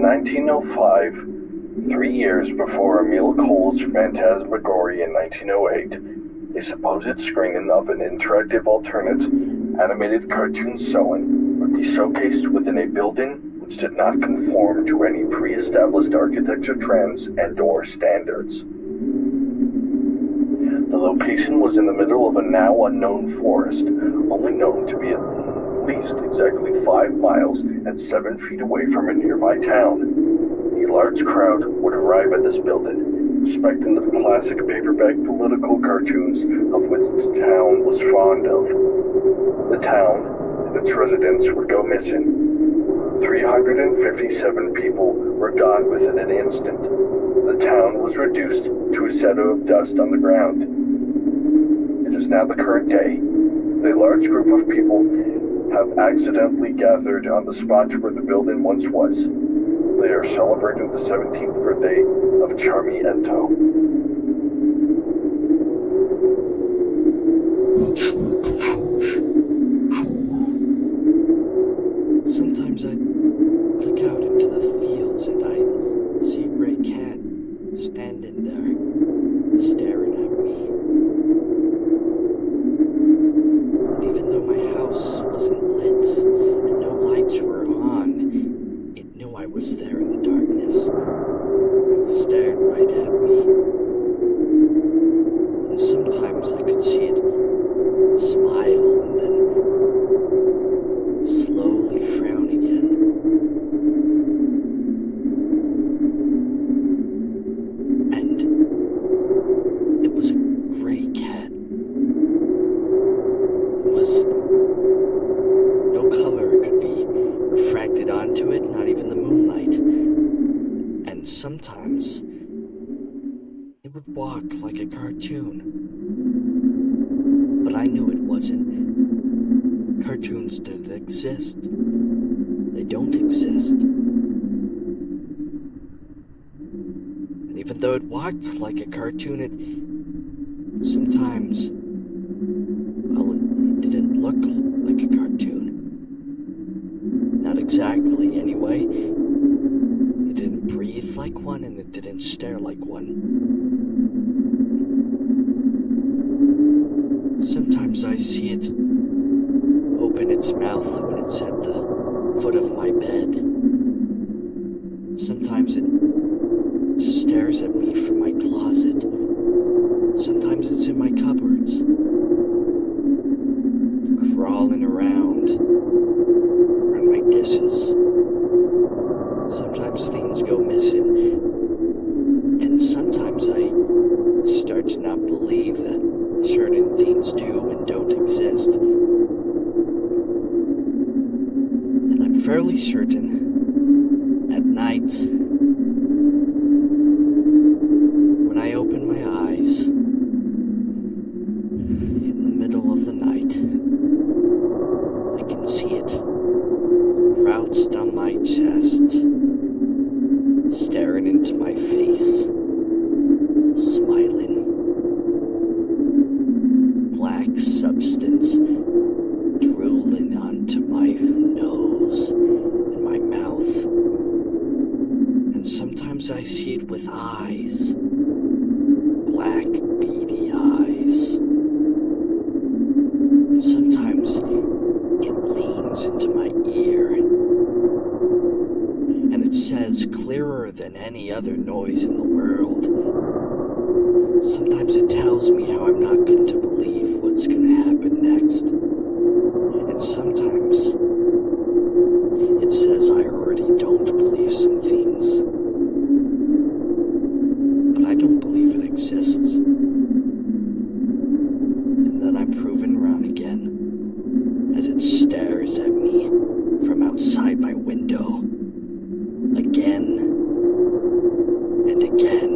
1905, 3 years before Emile Cole's Phantasmagoria in 1908, a supposed screening of an interactive alternate animated cartoon sewing would be showcased within a building which did not conform to any pre-established architecture trends and/or standards. The location was in the middle of a now unknown forest, only known to be at least exactly 5 miles and 7 feet away from a nearby town. A large crowd would arrive at this building, expecting the classic paperback political cartoons of which the town was fond of. The town and its residents would go missing. 357 people were gone within an instant. The town was reduced to a shadow of dust on the ground. It is now the current day. A large group of people have accidentally gathered on the spot where the building once was. They are celebrating the 17th birthday of Charmy Ento. Sometimes I look out into the fields and I see a gray cat standing there, staring at me. Even though my house wasn't lit and no lights were on, it knew I was there in the darkness. It was staring right at me. And sometimes I could see it smile and then slowly frown again. And it was a gray cat. It was no color could be refracted onto it, not even the moonlight. And sometimes it would walk like a cartoon. But I knew it wasn't. Cartoons didn't exist. They don't exist. And even though it walked like a cartoon, it sometimes, well, it didn't look like a cartoon. Not exactly, anyway. It didn't breathe like one, and it didn't stare like one. Sometimes I see it open its mouth when it's at the foot of my bed. Sometimes it just stares at me from my closet. Sometimes it's in my cupboards, crawling around on my dishes. Sometimes things go missing, and sometimes I start to not believe that certain things do and don't exist. And I'm fairly certain at night, when I open my eyes in the middle of the night, I can see it crouched on my chest, staring into my face, smiling. Black substance drooling onto my nose and my mouth. And sometimes I see it with eyes, black beady eyes. Sometimes it leans into my ear and it says clearer than any other noise in the world. Sometimes it tells me how I'm not going to believe what's going to happen next. And sometimes it says I already don't believe some things. But I don't believe it exists. And then I'm proven wrong again as it stares at me from outside my window. Again and again.